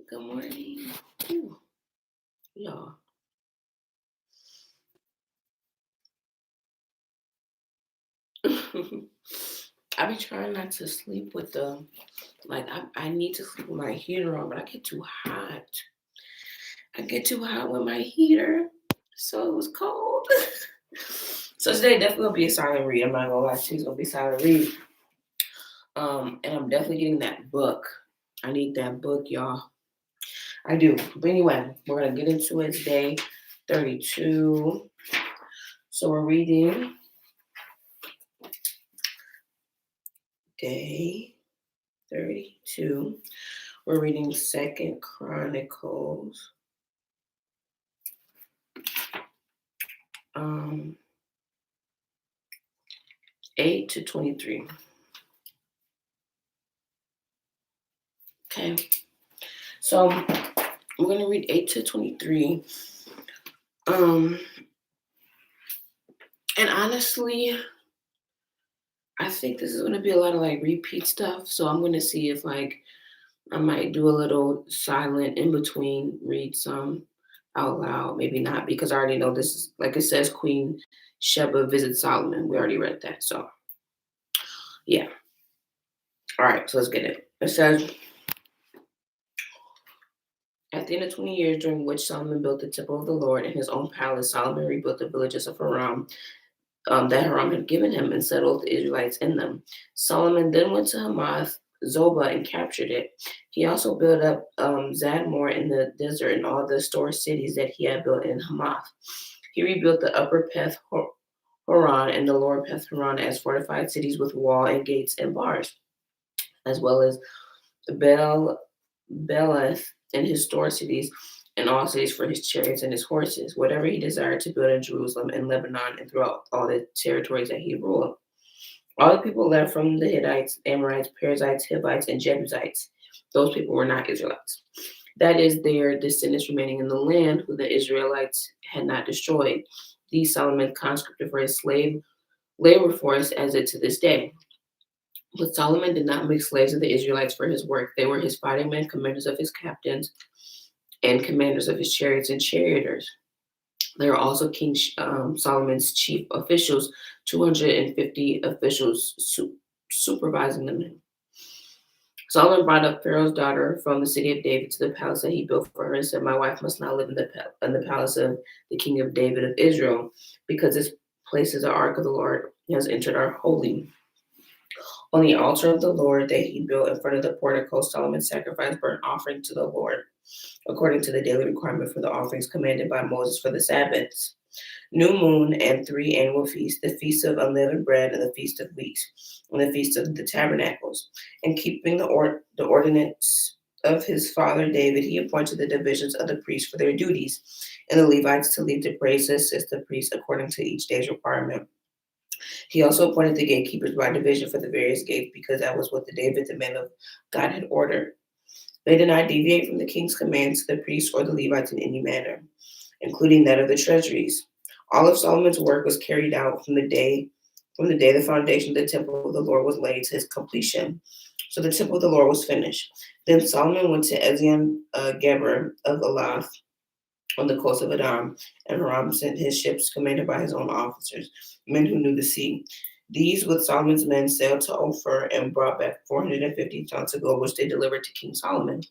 Good morning. Ooh, y'all. I be trying not to sleep with I need to sleep with my heater on, but I get too hot. I get too hot with my heater. So it was cold. So today definitely gonna be a silent read. I'm not gonna lie, today's gonna be a silent read. And I'm definitely getting that book. I need that book, y'all. I do. But anyway, we're gonna get into it today. 32. So we're reading day 32. We're reading Second Chronicles. 8 to 23. Okay. So we're gonna read 8 to 23. And honestly, I think this is gonna be a lot of repeat stuff. So I'm gonna see if I might do a little silent in between, read some out loud, maybe not, because I already know this is like it says Queen Sheba visits Solomon. We already read that. So yeah. All right, so let's get it. It says at the end of 20 years, during which Solomon built the temple of the Lord in his own palace, Solomon rebuilt the villages of Haram that Haram had given him and settled the Israelites in them. Solomon then went to Hamath, Zobah, and captured it. He also built up Zadmor in the desert and all the store cities that he had built in Hamath. He rebuilt the upper Peth Horon and the lower Peth Horon as fortified cities with wall and gates and bars, as well as Beleth and his store cities and all cities for his chariots and his horses, whatever he desired to build in Jerusalem and Lebanon and throughout all the territories that he ruled. All the people left from the Hittites, Amorites, Perizzites, Hivites, and Jebusites. Those people were not Israelites. That is, their descendants remaining in the land who the Israelites had not destroyed. These Solomon conscripted for his slave labor force as it to this day. But Solomon did not make slaves of the Israelites for his work. They were his fighting men, commanders of his captains, and commanders of his chariots and charioteers. There were also King Solomon's chief officials, 250 officials supervising them. Solomon brought up Pharaoh's daughter from the city of David to the palace that he built for her and said, "My wife must not live in the palace of the king of David of Israel, because this place is the ark of the Lord has entered our holy." On the altar of the Lord that he built in front of the portico, Solomon sacrificed burnt offering to the Lord, according to the daily requirement for the offerings commanded by Moses for the Sabbaths, new moon, and 3 annual feasts, the feast of unleavened bread, and the feast of weeks, and the feast of the tabernacles. And keeping the ordinance of his father David, he appointed the divisions of the priests for their duties, and the Levites to lead the praise to assist the priests according to each day's requirement. He also appointed the gatekeepers by division for the various gates, because that was what the David, the man of God, had ordered. They did not deviate from the king's commands to the priests or the Levites in any manner, including that of the treasuries. All of Solomon's work was carried out from the day the foundation of the temple of the Lord was laid to its completion. So the temple of the Lord was finished. Then Solomon went to Ezion Geber of Elath on the coast of Edom, and Hiram sent his ships commanded by his own officers, men who knew the sea. These, with Solomon's men, sailed to Ophir and brought back 450 tons of gold, which they delivered to King Solomon.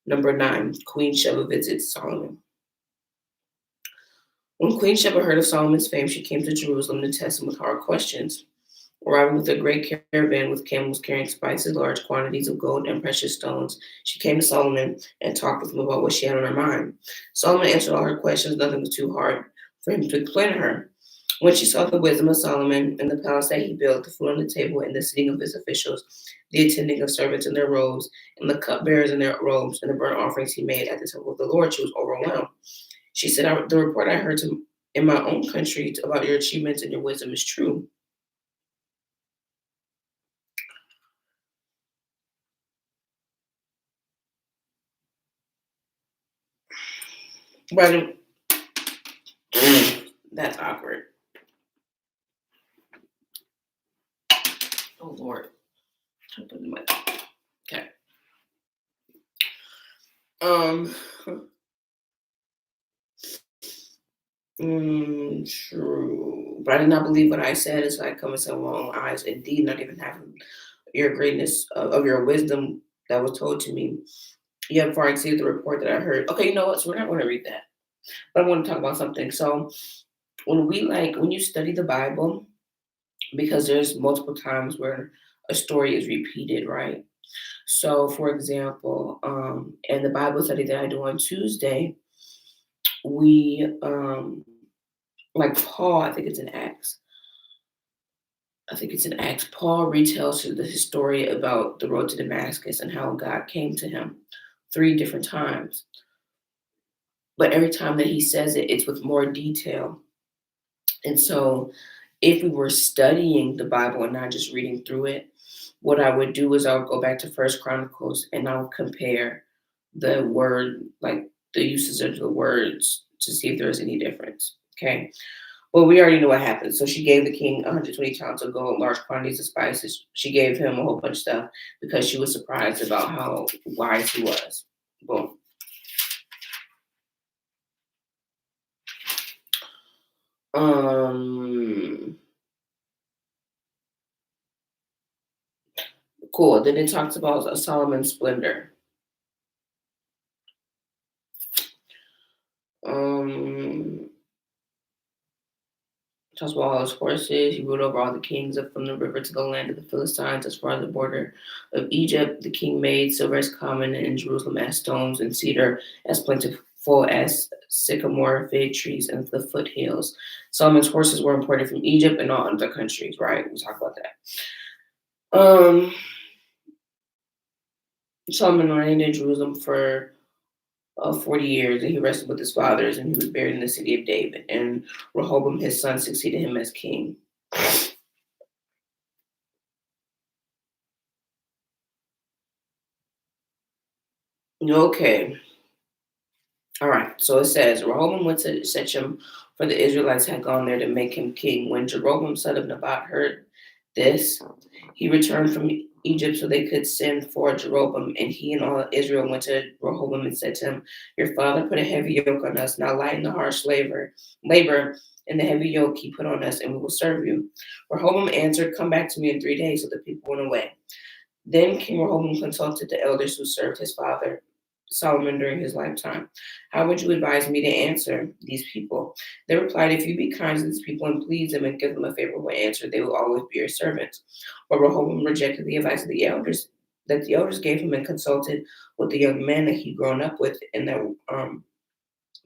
Number 9, Queen Sheba visits Solomon. When Queen Sheba heard of Solomon's fame, she came to Jerusalem to test him with hard questions. Arriving with a great caravan with camels carrying spices, large quantities of gold, and precious stones, she came to Solomon and talked with him about what she had on her mind. Solomon answered all her questions. Nothing was too hard for him to explain to her. When she saw the wisdom of Solomon and the palace that he built, the food on the table and the sitting of his officials, the attending of servants in their robes, and the cupbearers in their robes, and the burnt offerings he made at the temple of the Lord, she was overwhelmed. She said, "The report I heard in my own country about your achievements and your wisdom is true." But that's awkward. Oh Lord. Okay. Um, true. But I did not believe what I said. It's like coming to my own eyes. Indeed, not even having your greatness of your wisdom that was told to me. Yet, far exceeded the report that I heard. Okay, you know what? So we're not going to read that. But I want to talk about something. So when you study the Bible, because there's multiple times where a story is repeated, right? So, for example, in the Bible study that I do on Tuesday, we like Paul, I think it's in Acts. I think it's in Acts. Paul retells his story about the road to Damascus and how God came to him 3 different times. But every time that he says it, it's with more detail. And so, if we were studying the Bible and not just reading through it, what I would do is I would go back to First Chronicles and I would compare the word, like the uses of the words, to see if there's any difference. Okay. Well, we already know what happened. So she gave the king 120 talents of gold, large quantities of spices. She gave him a whole bunch of stuff because she was surprised about how wise he was. Boom. Um, cool. Then it talks about Solomon's splendor. Um, talks about all his horses. He ruled over all the kings up from the river to the land of the Philistines as far as the border of Egypt. The king made silver as common in Jerusalem as stones and cedar as plentiful as sycamore, fig trees, and the foothills. Solomon's horses were imported from Egypt and all other countries, right? We talk about that. Solomon reigned in Jerusalem for 40 years, and he rested with his fathers, and he was buried in the city of David. And Rehoboam, his son, succeeded him as king. Okay. All right. So it says Rehoboam went to Shechem, for the Israelites had gone there to make him king. When Jeroboam, son of Nebat, heard this, he returned from Egypt so they could send for Jeroboam. And he and all Israel went to Rehoboam and said to him, "Your father put a heavy yoke on us. Now lighten the harsh labor and the heavy yoke he put on us, and we will serve you." Rehoboam answered, "Come back to me in 3 days." So the people went away. Then King Rehoboam consulted the elders who served his father Solomon during his lifetime. "How would you advise me to answer these people?" They replied, "If you be kind to these people and please them and give them a favorable answer, they will always be your servants." But Rehoboam rejected the advice of the elders that the elders gave him and consulted with the young men that he'd grown up with and that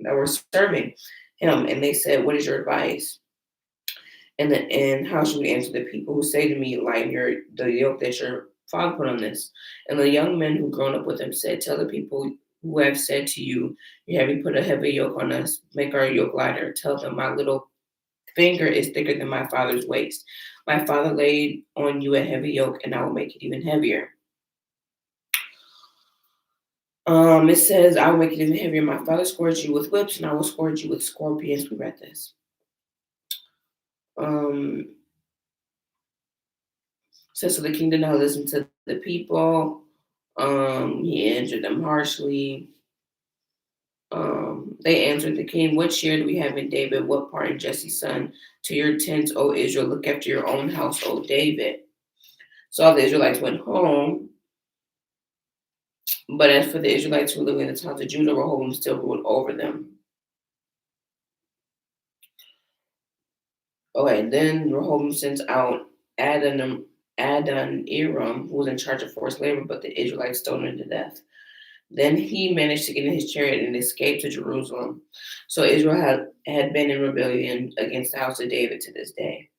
were serving him. And they said, "What is your advice? And how should we answer the people who say to me, lighten the yoke that your father put on this?" And the young men who grown up with him said, "Tell the people who have said to you, you have put a heavy yoke on us, make our yoke lighter. Tell them, my little finger is thicker than my father's waist. My father laid on you a heavy yoke, and I will make it even heavier." It says, "I will make it even heavier. My father scourged you with whips, and I will scourge you with scorpions." We read this. Um, says, "So the king did not listen to the people. He answered them harshly. They answered the king, 'What share do we have in David? What part in Jesse's son? To your tents, O Israel, look after your own house, O David.'" So all the Israelites went home. But as for the Israelites who live in the towns of Judah, Rehoboam still ruled over them. Okay, then Rehoboam sends out Adoniram, who was in charge of forced labor, but the Israelites stoned him to death. Then he managed to get in his chariot and escape to Jerusalem. So Israel had been in rebellion against the house of David to this day.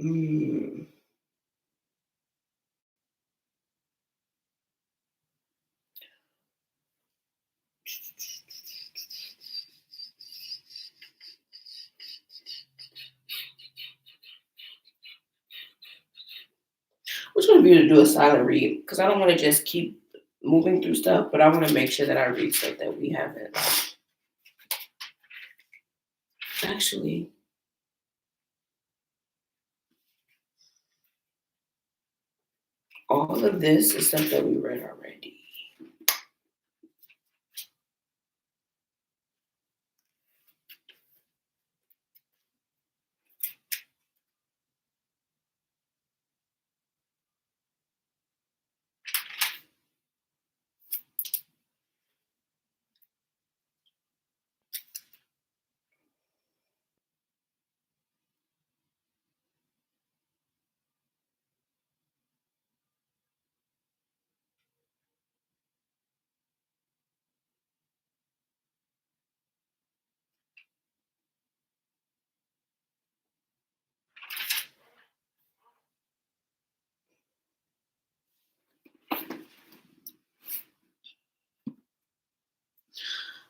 Mm. Which one of you to do a silent read? Because I don't want to just keep moving through stuff, but I want to make sure that I read stuff that we haven't. Actually, all of this is stuff that we read already.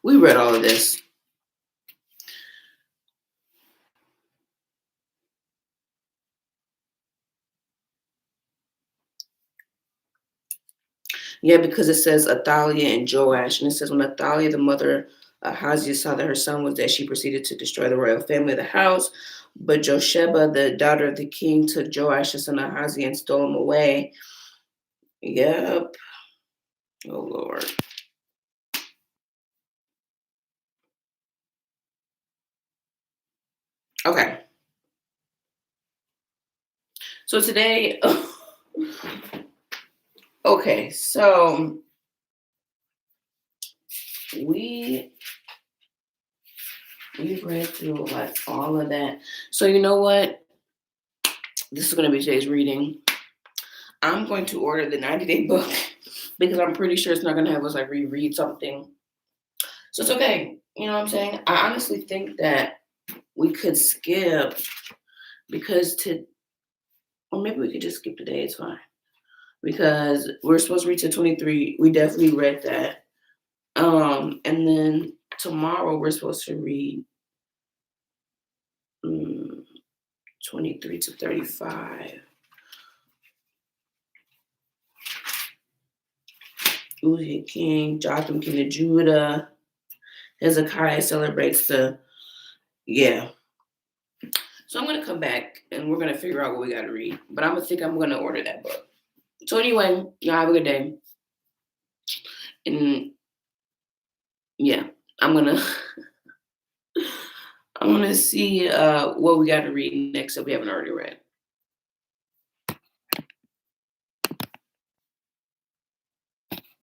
We read all of this. Yeah, because it says Athaliah and Joash, and it says when Athaliah, the mother of Ahaziah, saw that her son was dead, she proceeded to destroy the royal family of the house. But Josheba, the daughter of the king, took Joash, the son of Ahaziah, and stole him away. Yep. Oh Lord. Okay. So today, okay, so we we read through like all of that. So you know what? This is gonna be today's reading. I'm going to order the 90-day book because I'm pretty sure it's not gonna have us like reread something. So it's okay. You know what I'm saying? I honestly think that we could skip because or maybe we could just skip today. It's fine because we're supposed to read to 23. We definitely read that. And then tomorrow we're supposed to read 23 to 35. Uzziah king, Jotham king of Judah. Hezekiah celebrates yeah. So I'm gonna come back and we're gonna figure out what we gotta read. But I'm gonna order that book. So anyway, y'all have a good day. And yeah, I'm gonna I'm gonna see what we gotta read next that we haven't already read.